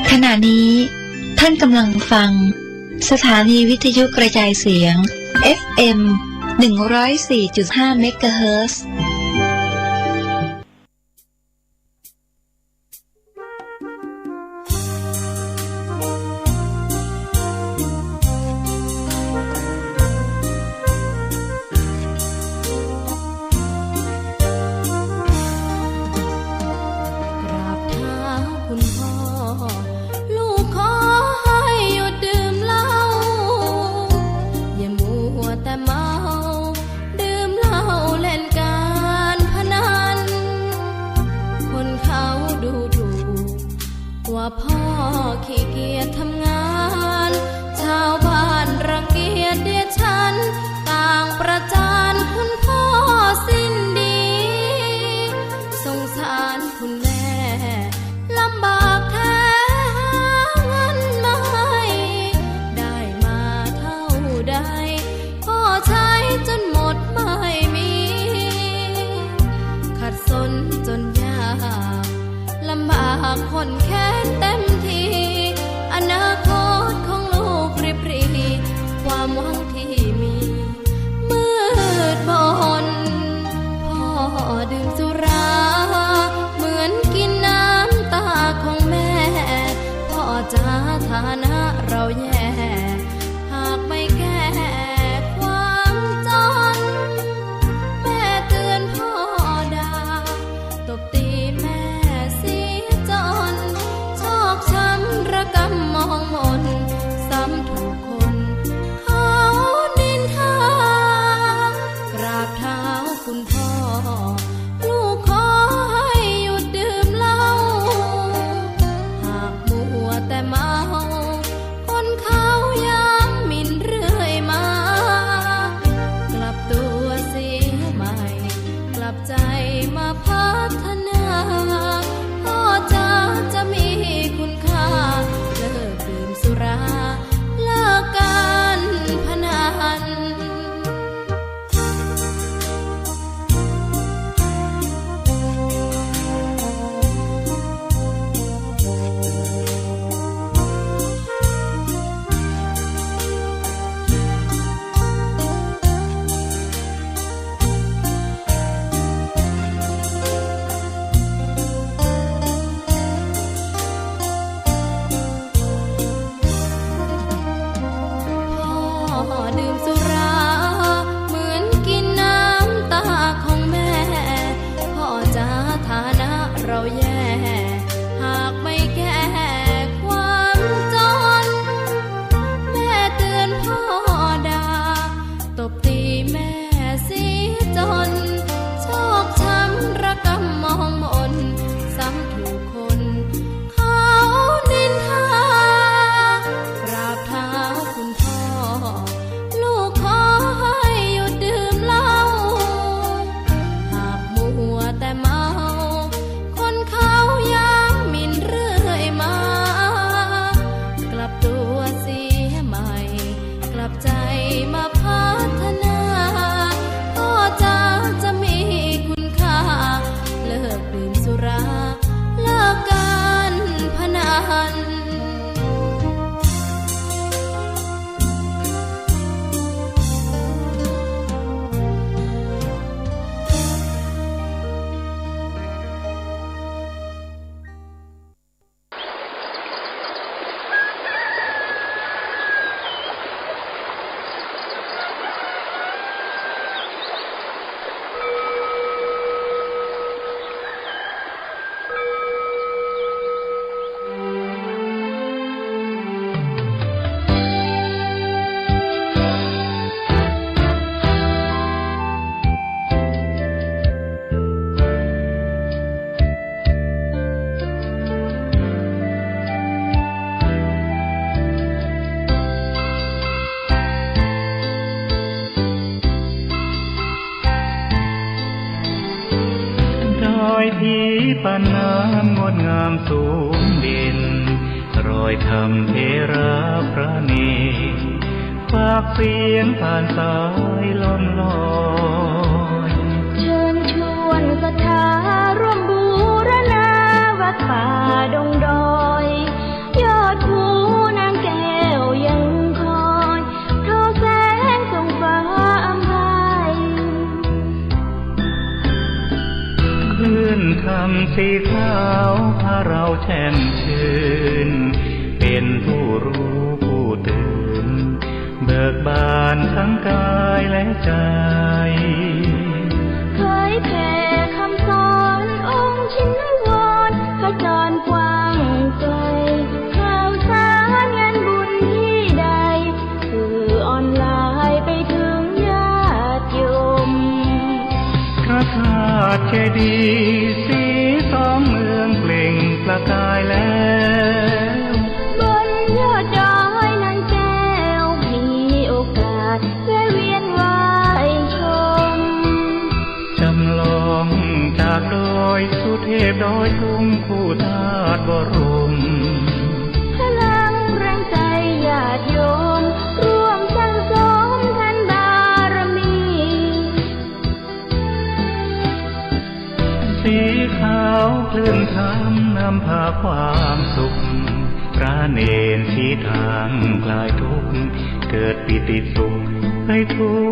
ขณะนี้ท่านกำลังฟังสถานีวิทยุกระจายเสียง FM 104.5 เมกะเฮิรตซ์พ่อขี้เกียจทำงานชาวบ้านรังเกียจเดียฉันต่างประจานคุณพ่อสิ้นดีสงสารคุณแม่ลำบากแท้หาเงินมาให้ได้มาเท่าใดพ่อใช้จนหมดไม่มีขัดสนจนยากลำบากคนแค้นเต็มทีอนาคตของลูกริบหรี่ความหวังที่มีมืดมนพ่อดื่มสุราเหมือนกินน้ำตาของแม่พ่อจ๋าฐานะเราแย่หากไม่แก้ความจนแม่เตือนพ่อด่าตบตีแม่ชอกช้ำระกำมองมนซ้ำถูกคนเขานินทากราบเท้าคุณพ่อลูกขอให้หยุดดื่มเหล้าหากมัวแต่เมาคนเขา มาพัฒนาพ่อจะมีคุณค่าเลิกดื่มสุราเลิกการพนันที่ปานน้ำงดงามสูงเด่นรอยธรรมเทระพระเนตรฝากเสียงผ่านสายล่องลอยเชิญชวนศรัทธาร่วมบูรณาวัดป่าดงดอยยอดภูนางแก้วยังคอยทอแสงส่องฟ้าอำไพคลื่นธรรมสีขาวพาเราแช่มชื่นเป็นผู้รู้ผู้ตื่นเบิกบานทั้งกายและใจเคยแผ่คำสอนองค์ชินวรขจรกว้างไกลข่าวสารงานบุญที่ใดสื่อออนไลน์ไปถึงญาติโยมพระธาตุเจดีย์สีสองเมืองเปล่งประกายแล้วบนยอดดอยนางแก้วมีโอกาสแวะเวียนไหว้ชมจำลองจากดอยสุเทพดอยทุ่งคู่ธาตุบรมพลังแรงใจญาติโยมร่วมสร้างสมทันบารมีสีขาวคลื่นธรรมนำพาความสุขพระเนรชี้ทางคลายทุกข์เกิดปิติสุขให้ทุก